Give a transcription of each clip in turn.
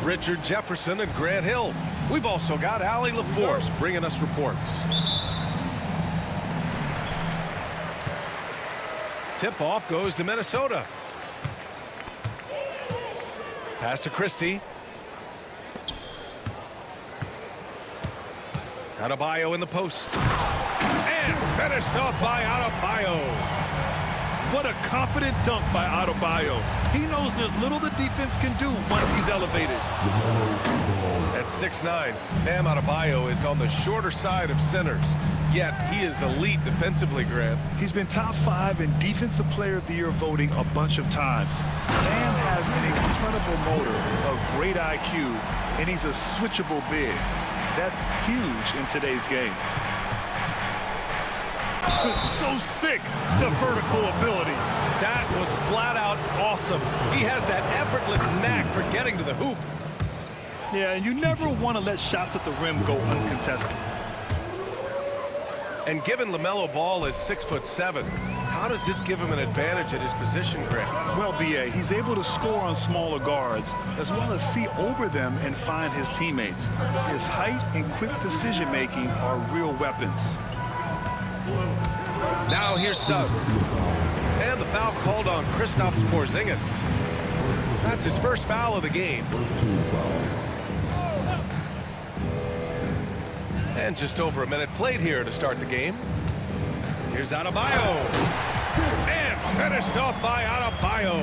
Richard Jefferson and Grant Hill. We've also got Allie LaForce bringing us reports. Tip-off goes to Minnesota. Pass to Christie. Adebayo in the post. And finished off by Adebayo. What a confident dunk by Adebayo. He knows there's little the defense can do once he's elevated. At 6'9", Bam Adebayo is on the shorter side of centers. Yet he is elite defensively, Grant. He's been top 5 in Defensive Player of the Year voting a bunch of times. Bam has an incredible motor, a great IQ, and he's a switchable big. That's huge in today's game. So sick, the vertical ability. That was flat out awesome. He has that effortless knack for getting to the hoop. Yeah, and you never want to let shots at the rim go uncontested. And given LaMelo Ball is 6'7", how does this give him an advantage at his position, Grant? Well, B.A., he's able to score on smaller guards as well as see over them and find his teammates. His height and quick decision-making are real weapons. Now here's Suggs. And the foul called on Kristaps Porzingis. That's his first foul of the game. And just over a minute played here to start the game. Here's Adebayo. And finished off by Adebayo.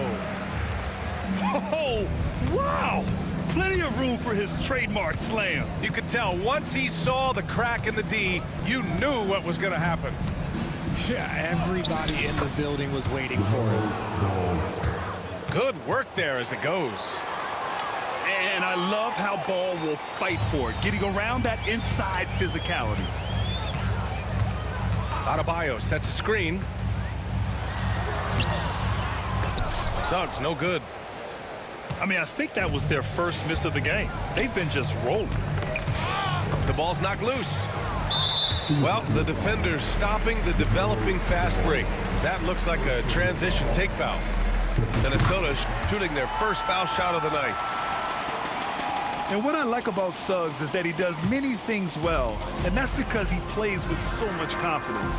Oh, wow! Plenty of room for his trademark slam. You could tell once he saw the crack in the D, you knew what was going to happen. Yeah, everybody in the building was waiting for it. Good work there as it goes. And I love how Ball will fight for it, getting around that inside physicality. Adebayo sets a screen. Suggs, no good. I mean, I think that was their first miss of the game. They've been just rolling. The ball's knocked loose. Well, the defender's stopping the developing fast break. That looks like a transition take foul. Minnesota shooting their first foul shot of the night. And what I like about Suggs is that he does many things well, and that's because he plays with so much confidence.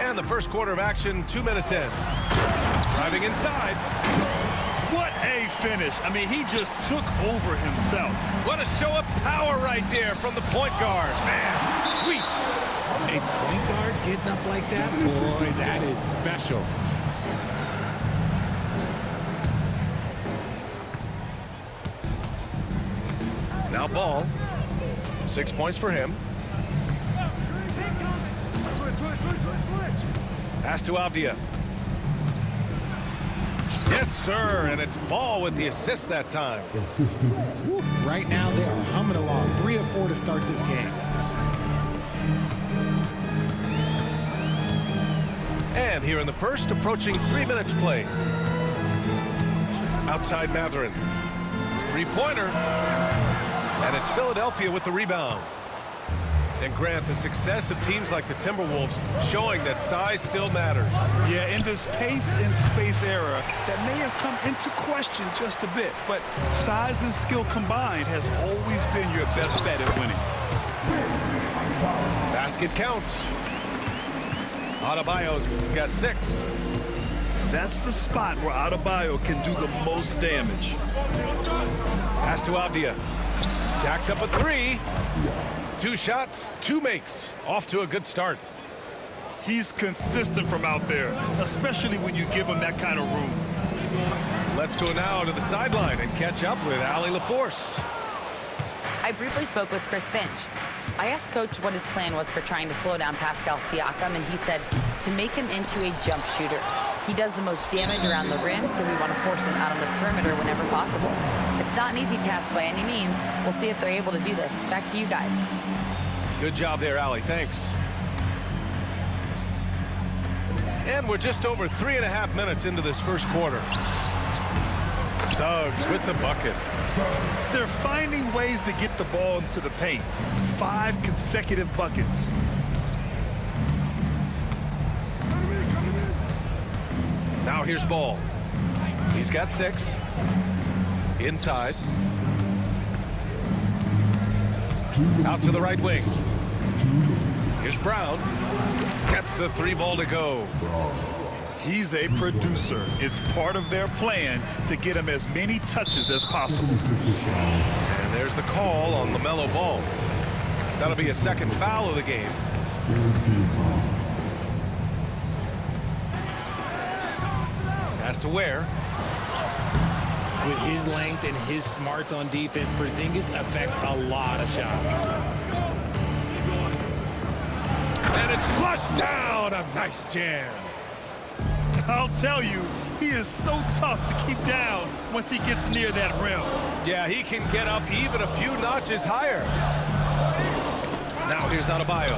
And the first quarter of action, 2 minutes in. Driving inside. What a finish. I mean, he just took over himself. What a show of power right there from the point guard. Man, sweet. A point guard getting up like that? Boy, that is special. Now Ball. 6 points for him. Pass to Avdia. Yes, sir, and it's Ball with the assist that time. Right now, they are humming along. 3 of 4 to start this game. And here in the first, approaching 3 minutes play. Outside Mathurin. Three-pointer. And it's Philadelphia with the rebound. And Grant, the success of teams like the Timberwolves showing that size still matters. Yeah, in this pace and space era, that may have come into question just a bit, but size and skill combined has always been your best bet at winning. Basket counts. Adebayo's got 6. That's the spot where Adebayo can do the most damage. Pass to Avdia. Jacks up a 3. 2 shots, 2 makes. Off to a good start. He's consistent from out there, especially when you give him that kind of room. Let's go now to the sideline and catch up with Allie LaForce. I briefly spoke with Chris Finch. I asked Coach what his plan was for trying to slow down Pascal Siakam, and he said to make him into a jump shooter. He does the most damage around the rim, so we want to force him out on the perimeter whenever possible. It's not an easy task by any means. We'll see if they're able to do this. Back to you guys. Good job there, Allie. Thanks. And we're just over 3.5 minutes into this first quarter. Suggs with the bucket. They're finding ways to get the ball into the paint. 5 consecutive buckets. Now Now here's Ball. He's got 6. Inside. Out to the right wing. Here's Brown. Gets the 3 ball to go. He's a producer. It's part of their plan to get him as many touches as possible. And there's the call on LaMelo Ball. That'll be a second foul of the game. Pass to Ware. With his length and his smarts on defense, Porzingis affects a lot of shots. And it's flushed down. A nice jam. I'll tell you, he is so tough to keep down once he gets near that rim. Yeah, he can get up even a few notches higher. Now here's Adebayo.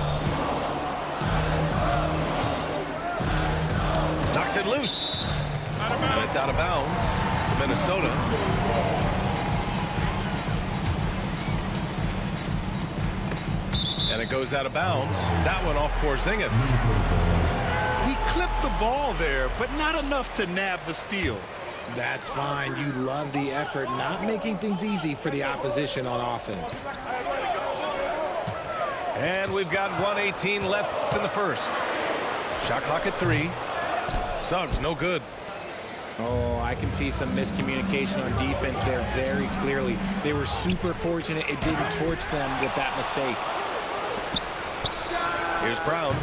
Knocks it loose. And it's out of bounds to Minnesota. And it goes out of bounds. That one off Porzingis. He clipped the ball there, but not enough to nab the steal. That's fine. You love the effort, not making things easy for the opposition on offense. And we've got 1:18 left in the first. Shot clock at 3. Suggs, no good. Oh, I can see some miscommunication on defense there very clearly. They were super fortunate it didn't torch them with that mistake. Here's Brown.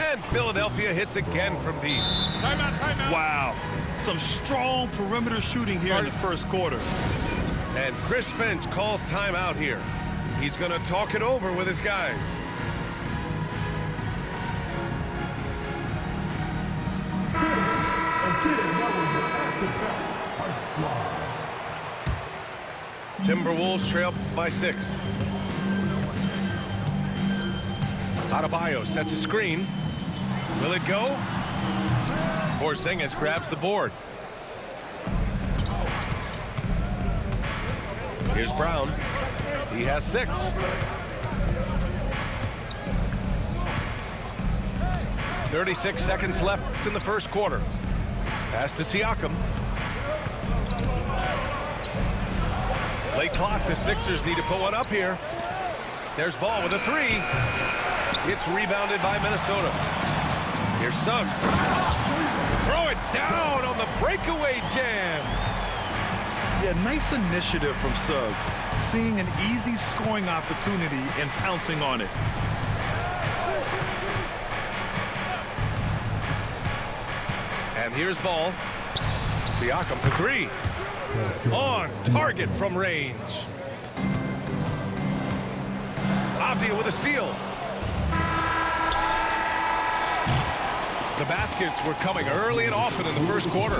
And Philadelphia hits again from deep. Timeout. Wow. Some strong perimeter shooting here in the first quarter. And Chris Finch calls timeout here. He's going to talk it over with his guys. Timberwolves trail by 6. Adebayo sets a screen. Will it go? Porzingis grabs the board. Here's Brown. He has 6. .36 seconds left in the first quarter. Pass to Siakam. Late clock. The Sixers need to put one up here. There's Ball with a 3. It's rebounded by Minnesota. Here's Suggs. Throw it down on the breakaway jam. Yeah, nice initiative from Suggs. Seeing an easy scoring opportunity and pouncing on it. And here's Ball. Siakam for 3. On target from range. Avdia with a steal. The baskets were coming early and often in the first quarter.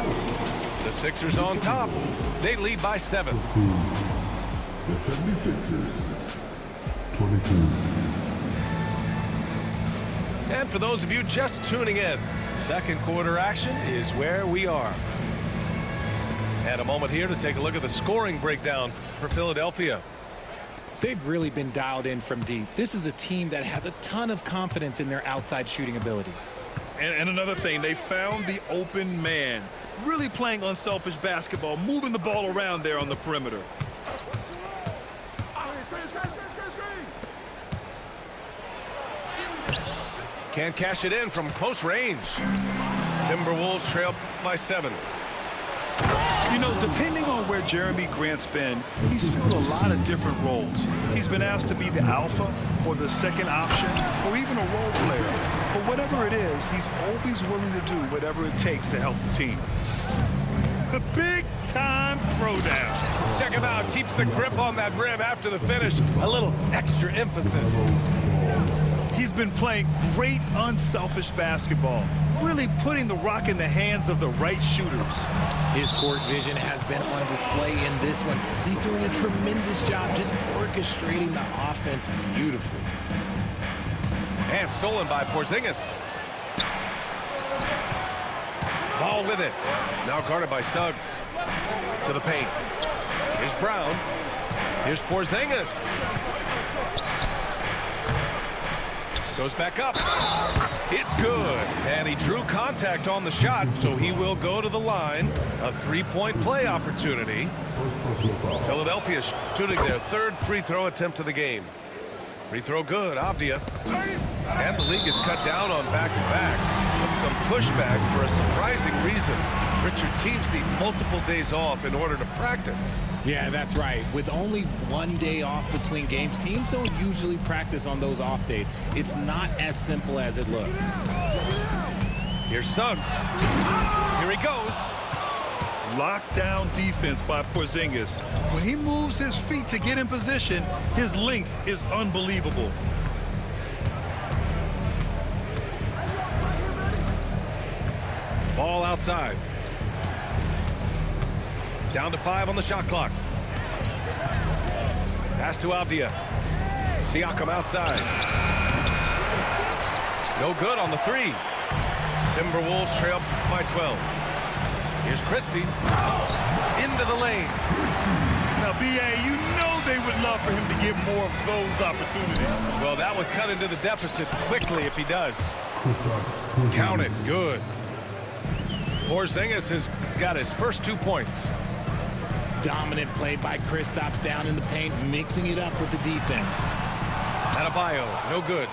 The Sixers on top. They lead by 7. The 76ers, 22. And for those of you just tuning in, second quarter action is where we are. And a moment here to take a look at the scoring breakdown for Philadelphia. They've really been dialed in from deep. This is a team that has a ton of confidence in their outside shooting ability. And another thing, they found the open man. Really playing unselfish basketball, moving the ball around there on the perimeter. Can't cash it in from close range. Timberwolves trail by 7. You know, depending on where Jeremy Grant's been, he's filled a lot of different roles. He's been asked to be the alpha or the second option or even a role player. But whatever it is, he's always willing to do whatever it takes to help the team. A big-time throwdown. Check him out. Keeps the grip on that rim after the finish. A little extra emphasis. He's been playing great unselfish basketball, really putting the rock in the hands of the right shooters. His court vision has been on display in this one. He's doing a tremendous job just orchestrating the offense beautifully. And stolen by Porzingis. Ball with it. Now guarded by Suggs. To the paint. Here's Brown. Here's Porzingis. Goes back up. It's good. And he drew contact on the shot, so he will go to the line. A three-point play opportunity. Philadelphia shooting their third free throw attempt of the game. Free throw good, Avdia. And the league has cut down on back-to-backs, but some pushback for a surprising reason. Richard, teams need multiple days off in order to practice. Yeah, that's right. With only 1 day off between games, teams don't usually practice on those off days. It's not as simple as it looks. Here's Suggs. Here he goes. Lockdown defense by Porzingis. When he moves his feet to get in position, his length is unbelievable. Ball outside. Down to 5 on the shot clock. Pass to Avdia. Siakam outside. No good on the 3. Timberwolves trail by 12. Here's Christie. Into the lane. Now, B.A., you know they would love for him to get more of those opportunities. Well, that would cut into the deficit quickly if he does. Count it. Good. Porzingis has got his first 2 points. Dominant play by Kristaps down in the paint, mixing it up with the defense. Adebayo, no good.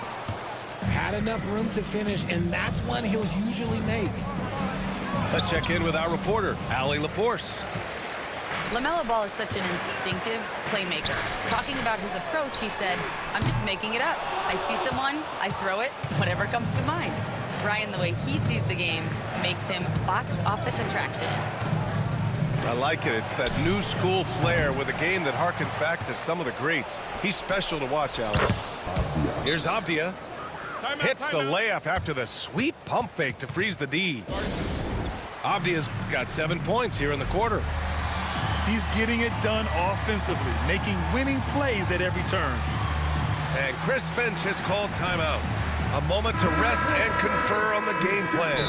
Had enough room to finish, and that's one he'll usually make. Let's check in with our reporter, Allie LaForce. LaMelo Ball is such an instinctive playmaker. Talking about his approach, he said, "I'm just making it up. I see someone, I throw it, whatever comes to mind." Ryan, the way he sees the game makes him box office attraction. I like it. It's that new school flair with a game that harkens back to some of the greats. He's special to watch, Allen. Here's Avdia. Hits the layup after the sweet pump fake to freeze the D. Avdia's got 7 points here in the quarter. He's getting it done offensively, making winning plays at every turn. And Chris Finch has called timeout. A moment to rest and confer on the game plan.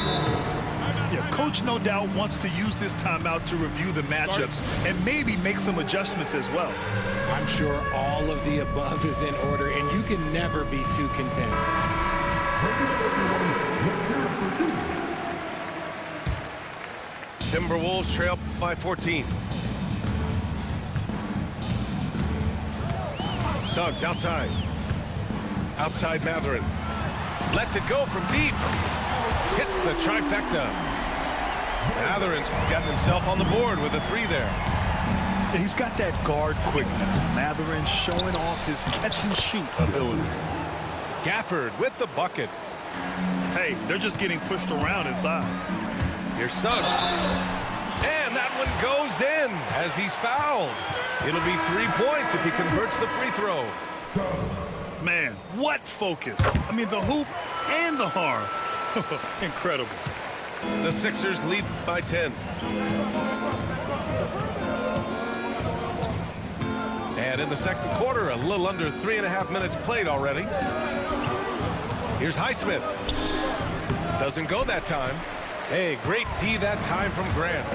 Yeah, Coach no doubt wants to use this timeout to review the matchups and maybe make some adjustments as well. I'm sure all of the above is in order, and you can never be too content. Timberwolves trail by 14. Suggs outside. Outside Mathurin. Lets it go from deep. Hits the trifecta. Mathurin's gotten himself on the board with a 3 there. He's got that guard quickness. Mathurin showing off his catch-and-shoot ability. Gafford with the bucket. Hey, they're just getting pushed around inside. Here's Suggs. And that one goes in as he's fouled. It'll be 3 points if he converts the free throw. Man, what focus. I mean, the hoop and the harm. Incredible. The Sixers lead by 10. And in the second quarter, a little under 3.5 minutes played already. Here's Highsmith. Doesn't go that time. Hey, great D that time from Grant.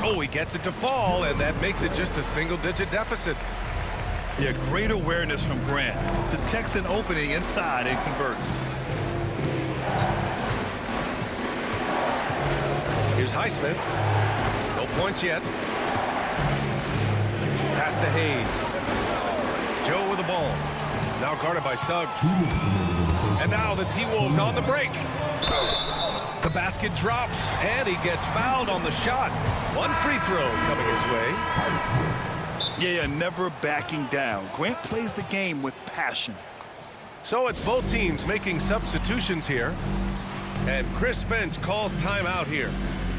Oh, he gets it to fall, and that makes it just a single-digit deficit. Yeah, great awareness from Grant. Detects an opening inside and converts. Here's Highsmith. No points yet. Pass to Hayes. Joe with the ball. Now guarded by Suggs. And now the T-Wolves on the break. The basket drops, and he gets fouled on the shot. One free throw coming his way. Yeah, never backing down. Grant plays the game with passion. So it's both teams making substitutions here. And Chris Finch calls timeout here.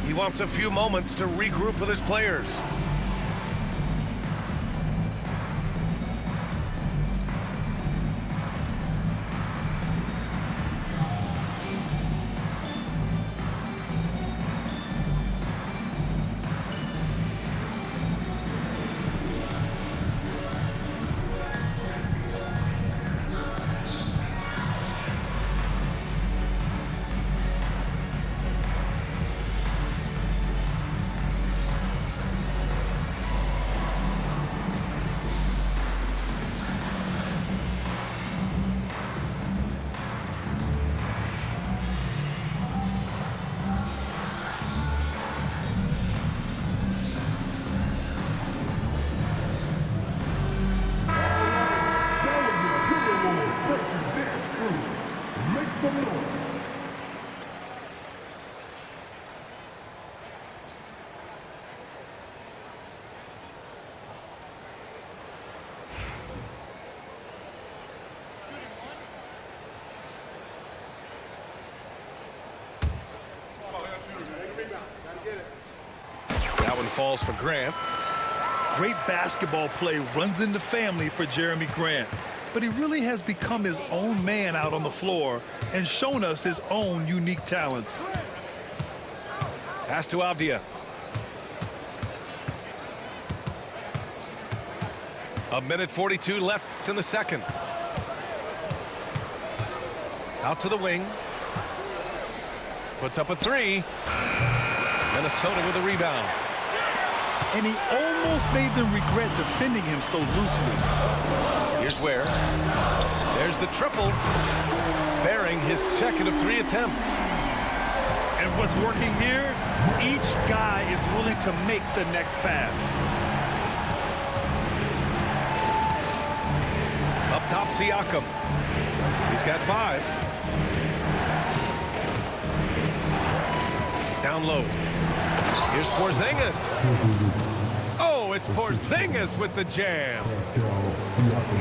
He wants a few moments to regroup with his players. one falls for Grant. Great basketball play runs into family for Jeremy Grant. But he really has become his own man out on the floor and shown us his own unique talents. Pass to Avdia. A minute 42 left in the second. Out to the wing. Puts up a three. Minnesota with a rebound. And he almost made them regret defending him so loosely. Here's where. There's the triple. Bearing his second of 3 attempts. And what's working here? Each guy is willing to make the next pass. Up top, Siakam. He's got 5. Down low. Here's Porzingis. Oh, it's Porzingis with the jam.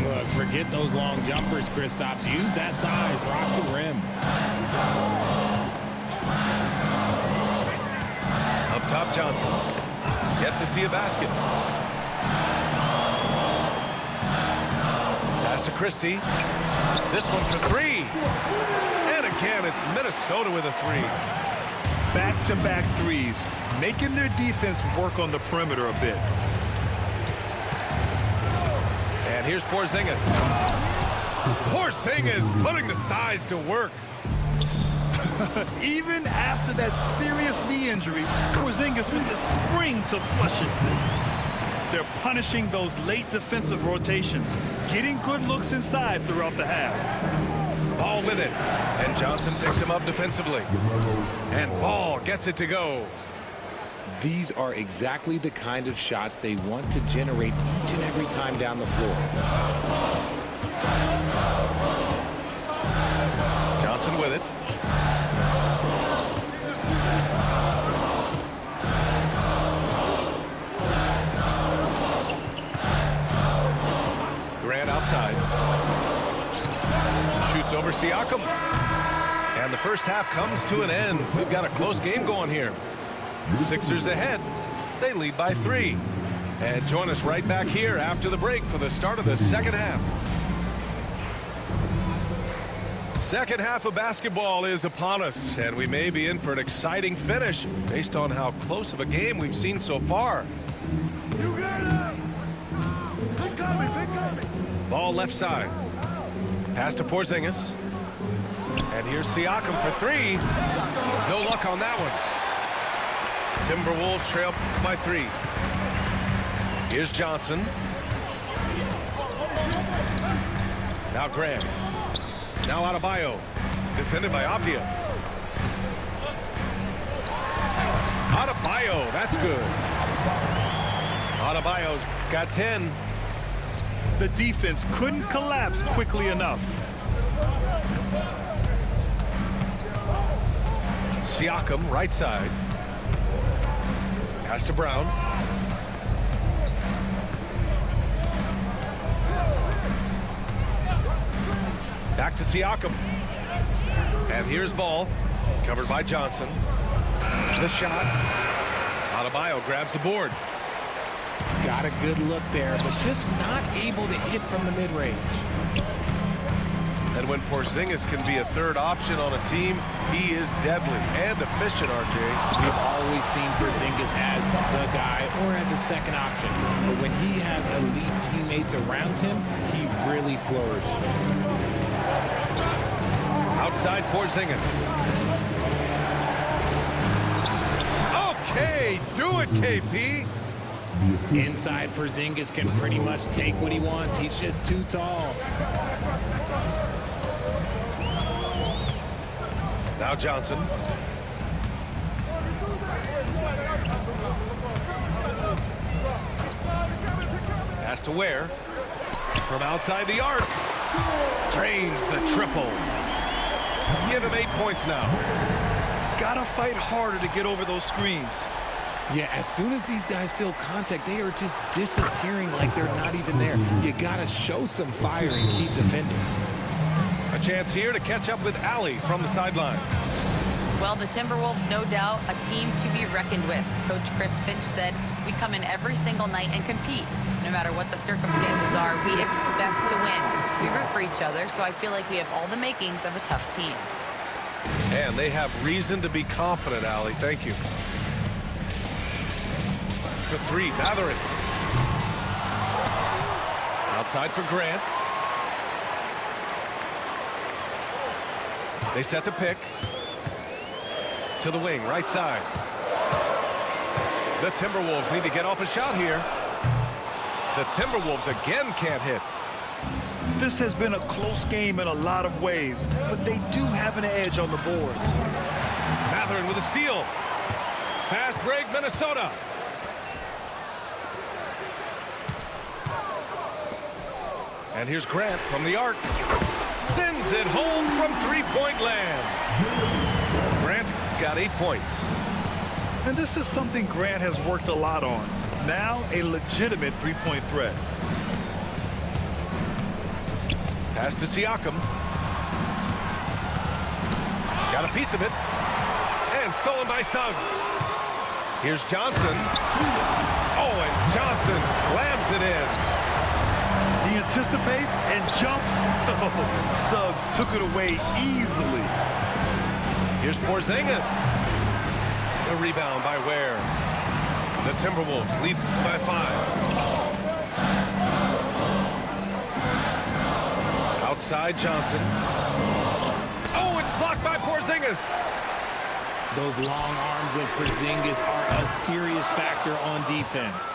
Look, forget those long jumpers, Kristaps. Use that size. Rock the rim. Up top, Johnson. Yet to see a basket. Pass to Christie. This one for 3. And again, it's Minnesota with a 3. Back-to-back threes, making their defense work on the perimeter a bit. And here's Porzingis. Porzingis putting the size to work. Even after that serious knee injury, Porzingis with the spring to flush it. They're punishing those late defensive rotations, getting good looks inside throughout the half. Ball with it. And Johnson picks him up defensively. And Ball gets it to go. These are exactly the kind of shots they want to generate each and every time down the floor. Johnson with it. Grant outside. Shoots over Siakam. And the first half comes to an end. We've got a close game going here. Sixers ahead. They lead by 3. And join us right back here after the break for the start of the second half. Second half of basketball is upon us, and we may be in for an exciting finish based on how close of a game we've seen so far. Ball left side. Pass to Porzingis. And here's Siakam for 3. No luck on that one. Timberwolves trail by 3. Here's Johnson. Now Grant. Now Adebayo. Defended by Avdia. Adebayo, that's good. Adebayo's got 10. The defense couldn't collapse quickly enough. Siakam, right side. Pass to Brown. Back to Siakam. And here's Ball. Covered by Johnson. The shot. Adebayo grabs the board. Got a good look there, but just not able to hit from the mid-range. And when Porzingis can be a third option on a team, he is deadly and efficient, RJ. We've always seen Porzingis as the guy or as a second option. But when he has elite teammates around him, he really flourishes. Outside Porzingis. Okay, do it, KP. Inside, Porzingis can pretty much take what he wants. He's just too tall. Now Johnson. Pass to Ware. From outside the arc. Drains the triple. Give him 8 points now. Gotta fight harder to get over those screens. Yeah, as soon as these guys feel contact, they are just disappearing like they're not even there. You gotta show some fire and keep defending. A chance here to catch up with Alli from the sideline. Well, the Timberwolves, no doubt, a team to be reckoned with. Coach Chris Finch said, we come in every single night and compete. No matter what the circumstances are, we expect to win. We root for each other, so I feel like we have all the makings of a tough team. And they have reason to be confident, Allie. Thank you. For three, Mathurin. Outside for Grant. They set the pick. To the wing, right side. The Timberwolves need to get off a shot here. The Timberwolves again can't hit. This has been a close game in a lot of ways, but they do have an edge on the boards. Mathurin with a steal. Fast break, Minnesota. And here's Grant from the arc. Sends it home from three-point land. Grant's got 8 points. And this is something Grant has worked a lot on. Now a legitimate three-point threat. Pass to Siakam. Got a piece of it. And stolen by Suggs. Here's Johnson. Oh, and Johnson slams it in. He anticipates and jumps. Oh, Suggs took it away easily. Here's Porzingis. The rebound by Ware. The Timberwolves lead by 5. Outside Johnson. Oh, it's blocked by Porzingis. Those long arms of Porzingis are a serious factor on defense.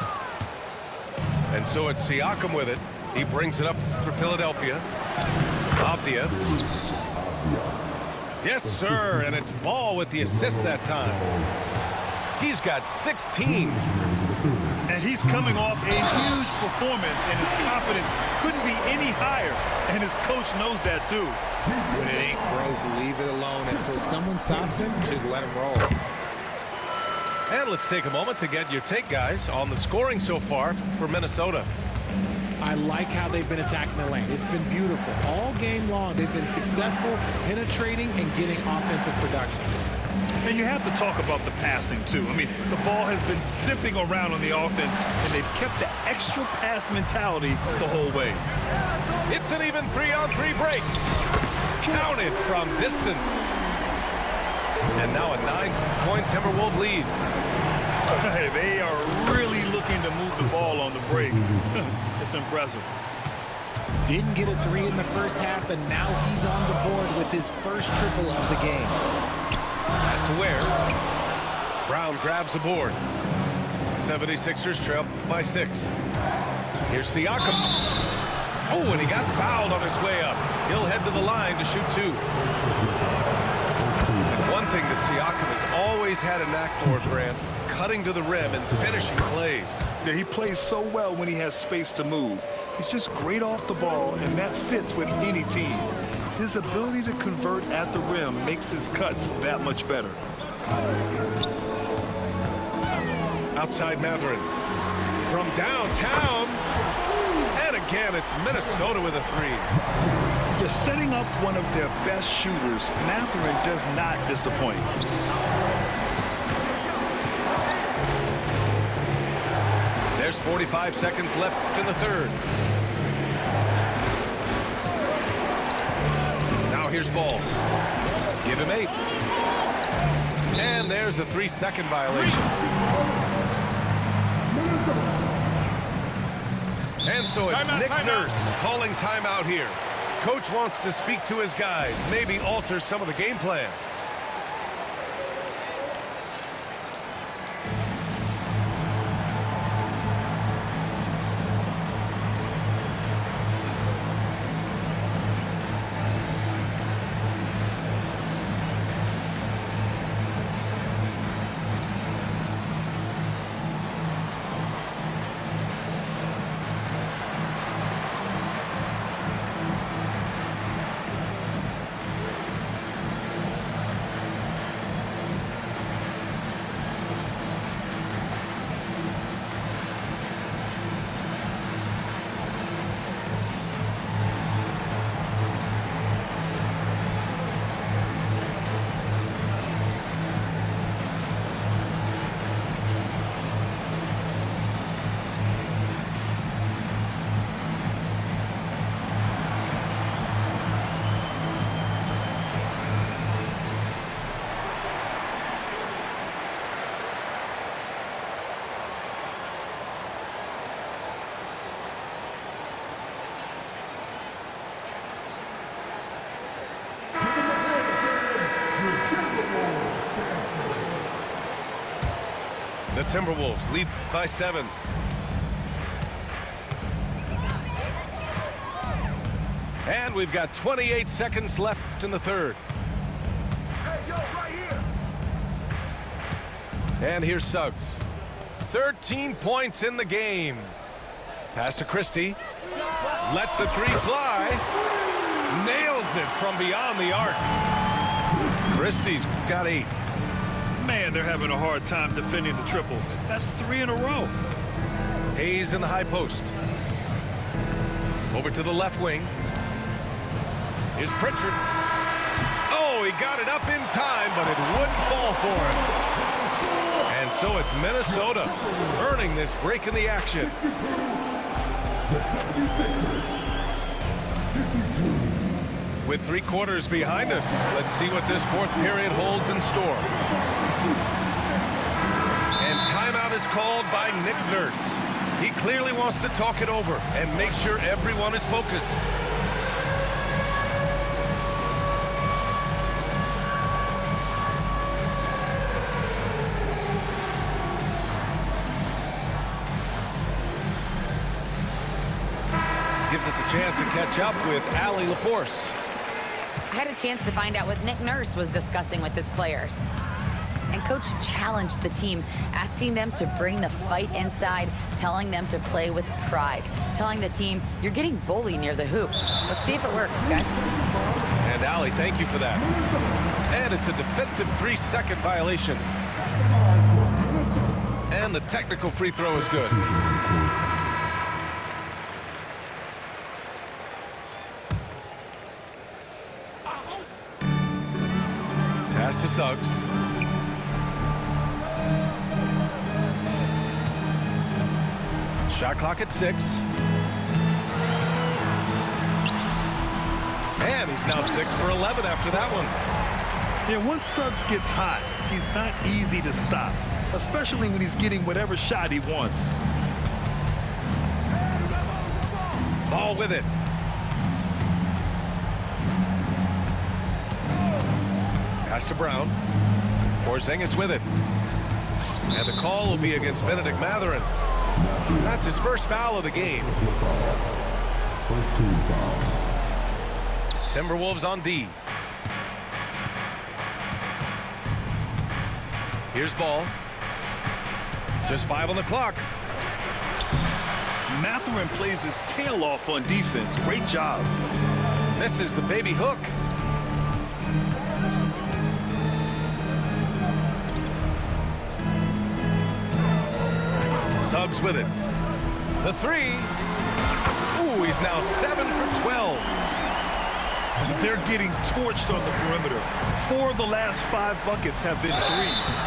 And so it's Siakam with it. He brings it up for Philadelphia. Abdia. Yes, sir, and it's Ball with the assist that time. He's got 16. And he's coming off a huge performance, and his confidence couldn't be any higher. And his coach knows that, too. When it ain't broke, leave it alone. Until someone stops him, just let him roll. And let's take a moment to get your take, guys, on the scoring so far for Minnesota. I like how they've been attacking the lane. It's been beautiful. All game long, they've been successful penetrating and getting offensive production. And you have to talk about the passing, too. I mean, the ball has been zipping around on the offense, and they've kept the extra pass mentality the whole way. It's an even 3-on-3 break. Counted from distance. And now a 9-point Timberwolves lead. Hey, they are really looking to move the ball on the break. It's impressive. Didn't get a 3 in the first half, but now he's on the board with his first triple of the game. Pass to Ware. Brown grabs the board. 76ers trail by 6. Here's Siakam. Oh, and he got fouled on his way up. He'll head to the line to shoot 2. And one thing that Siakam has always had a knack for, Grant, cutting to the rim and finishing plays. Yeah, he plays so well when he has space to move. He's just great off the ball, and that fits with any team. His ability to convert at the rim makes his cuts that much better. Outside Mathurin. From downtown. And again, it's Minnesota with a 3. They're setting up one of their best shooters. Mathurin does not disappoint. There's 45 seconds left in the third. Now here's Ball. Give him 8. And there's a 3-second violation. And so it's Nick Nurse calling timeout here. Coach wants to speak to his guys, maybe alter some of the game plan. The Timberwolves lead by 7. And we've got 28 seconds left in the third. Hey, yo, right here. And here's Suggs. 13 points in the game. Pass to Christie. Lets the three fly. Nails it from beyond the arc. Christie's got 8. Man, they're having a hard time defending the triple. That's 3 in a row. Hayes in the high post. Over to the left wing. Here's Pritchard. Oh, he got it up in time, but it wouldn't fall for him. And so it's Minnesota earning this break in the action. With 3 quarters behind us, let's see what this fourth period holds in store. And timeout is called by Nick Nurse. He clearly wants to talk it over and make sure everyone is focused. Gives us a chance to catch up with Allie LaForce. I had a chance to find out what Nick Nurse was discussing with his players. And Coach challenged the team, asking them to bring the fight inside, telling them to play with pride, telling the team, you're getting bullied near the hoop. Let's see if it works, guys. And Allie, thank you for that. And it's a defensive 3-second violation. And the technical free throw is good. Pass to Suggs. Shot clock at 6. And he's now 6 for 11 after that one. Yeah, once Suggs gets hot, he's not easy to stop, especially when he's getting whatever shot he wants. Ball with it. Pass to Brown. Porzingis with it. And the call will be against Benedict Mathurin. That's his first foul of the game. First team foul. Timberwolves on D. Here's Ball. Just 5 on the clock. Mathurin plays his tail off on defense. Great job. Misses the baby hook. Suggs with it. The 3. Ooh, he's now 7 for 12. They're getting torched on the perimeter. 4 of the last 5 buckets have been threes.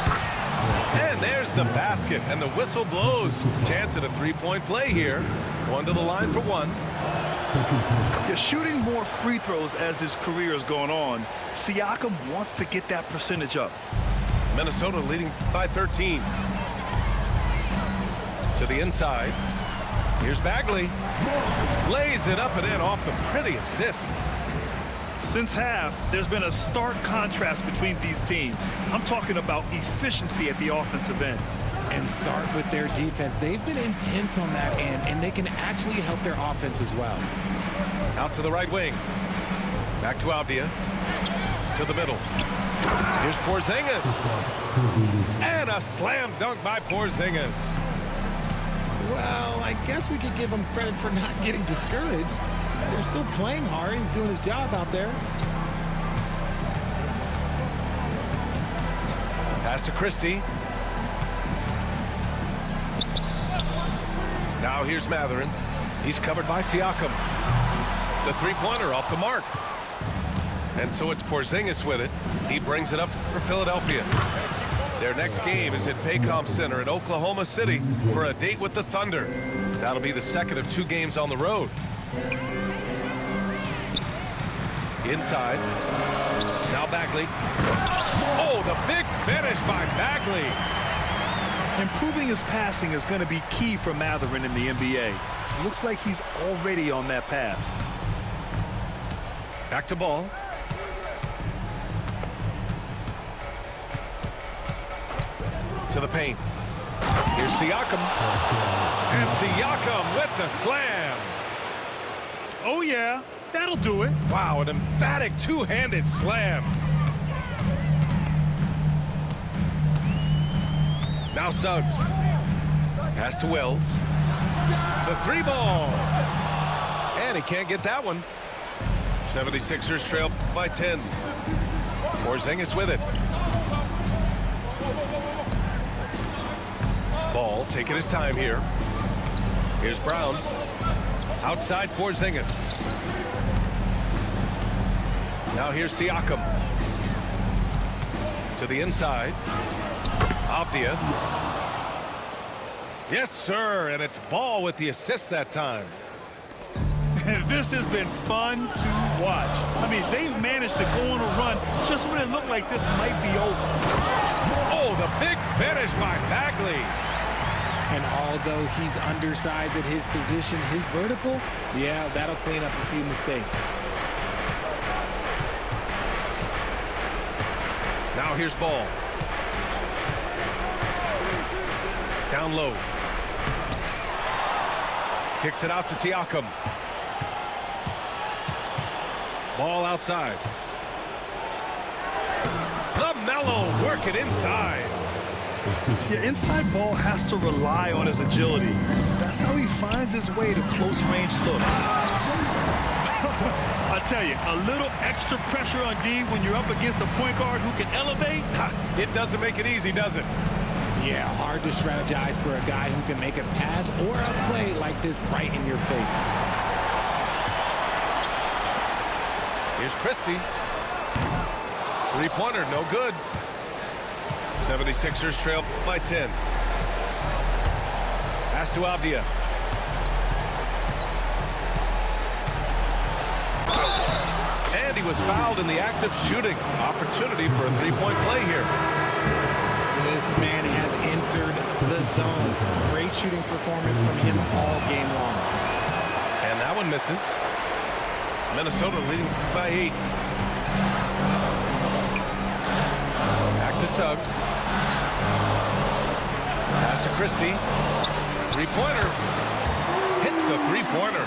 And there's the basket, and the whistle blows. Chance at a 3-point play here. 1 to the line for 1. You're shooting more free throws as his career is going on. Siakam wants to get that percentage up. Minnesota leading by 13. To the inside. Here's Bagley. Lays it up and in off the pretty assist. Since half, there's been a stark contrast between these teams. I'm talking about efficiency at the offensive end. And start with their defense. They've been intense on that end, and they can actually help their offense as well. Out to the right wing. Back to Avdia. To the middle. Here's Porzingis. And a slam dunk by Porzingis. Well, I guess we could give him credit for not getting discouraged. They're still playing hard. He's doing his job out there. Pass to Christie. Now here's Mathurin. He's covered by Siakam. The 3-pointer off the mark. And so it's Porzingis with it. He brings it up for Philadelphia. Their next game is at Paycom Center in Oklahoma City for a date with the Thunder. That'll be the second of 2 games on the road. Inside. Now Bagley. Oh, the big finish by Bagley. Improving his passing is going to be key for Mathurin in the NBA. Looks like he's already on that path. Back to Ball. To the paint. Here's Siakam. And Siakam with the slam. Oh, yeah, that'll do it. Wow, an emphatic two-handed slam. Now Suggs. Pass to Wells. The three ball. And he can't get that one. 76ers trail by 10. Porzingis with it. Ball taking his time here. Here's Brown. Outside Porzingis. Now here's Siakam. To the inside. Avdia. Yes, sir, and it's Ball with the assist that time. This has been fun to watch. I mean, they've managed to go on a run just when it looked like this might be over. Oh, the big finish by Bagley. And although he's undersized at his position, his vertical, yeah, that'll clean up a few mistakes. Now here's Ball. Down low. Kicks it out to Siakam. Ball outside. LaMelo working inside. Yeah, inside Ball has to rely on his agility. That's how he finds his way to close-range looks. I tell you, a little extra pressure on D when you're up against a point guard who can elevate. It doesn't make it easy, does it? Yeah, hard to strategize for a guy who can make a pass or a play like this right in your face. Here's Christie. Three-pointer, no good. 76ers trail by 10. Pass to Avdia. And he was fouled in the act of shooting. Opportunity for a three-point play here. This man has entered the zone. Great shooting performance from him all game long. And that one misses. Minnesota leading by 8. Back to Suggs. Pass to Christie. Three-pointer. Hits the three-pointer.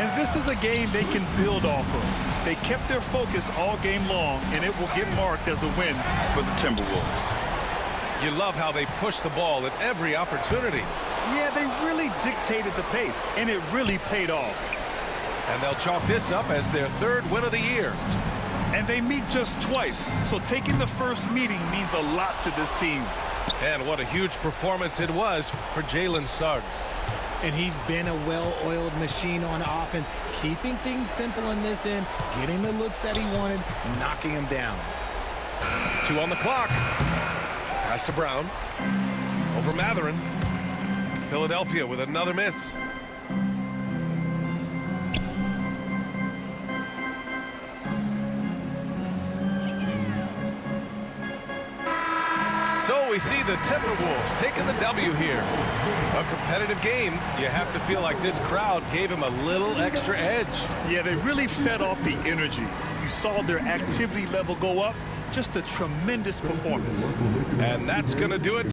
And this is a game they can build off of. They kept their focus all game long, and it will get marked as a win for the Timberwolves. You love how they push the ball at every opportunity. Yeah, they really dictated the pace, and it really paid off. And they'll chalk this up as their third win of the year. And they meet just twice, so taking the first meeting means a lot to this team. And what a huge performance it was for Jalen Suggs. And he's been a well-oiled machine on offense, keeping things simple in this end, getting the looks that he wanted, knocking him down. 2 on the clock. Pass to Brown. Over Matherin. Philadelphia with another miss. So we see the Timberwolves taking the W here. A competitive game. You have to feel like this crowd gave him a little extra edge. Yeah, they really fed off the energy. You saw their activity level go up. Just a tremendous performance. And that's going to do it.